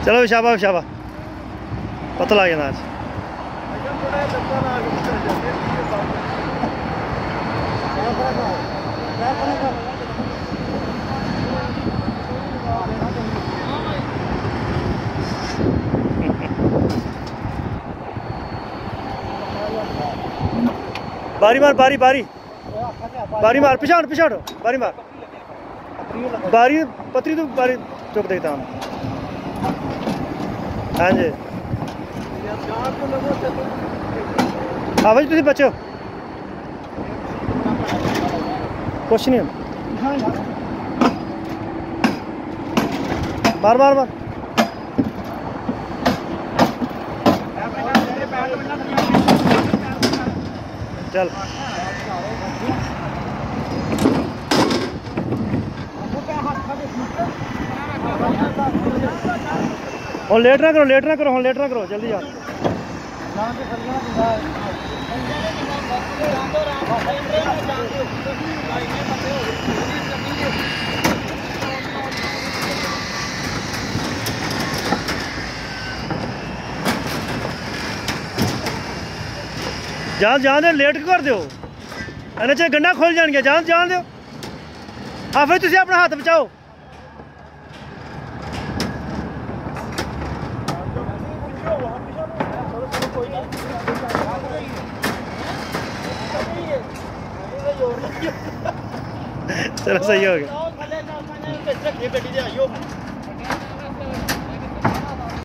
चलो शाबा शाबा पता लग जाना। बारी मार बारी बारी बारी मार पिछाड़ पिछाड़ बारी मार बारी पतरी तो बारी चुप देखता हूँ। हाँ जी हाँ भाई तुम बचो कुछ नहीं मार मार मार चल और लेट ना करो लेट ना करो लेट ना करो जल्दी आओ। जान जान दो लेट कर दो इन्हें च गंढा खोल जाएंगे जान जान दो। हाँ फिर तुम अपना हाथ बचाओ। चलो सही हो गया।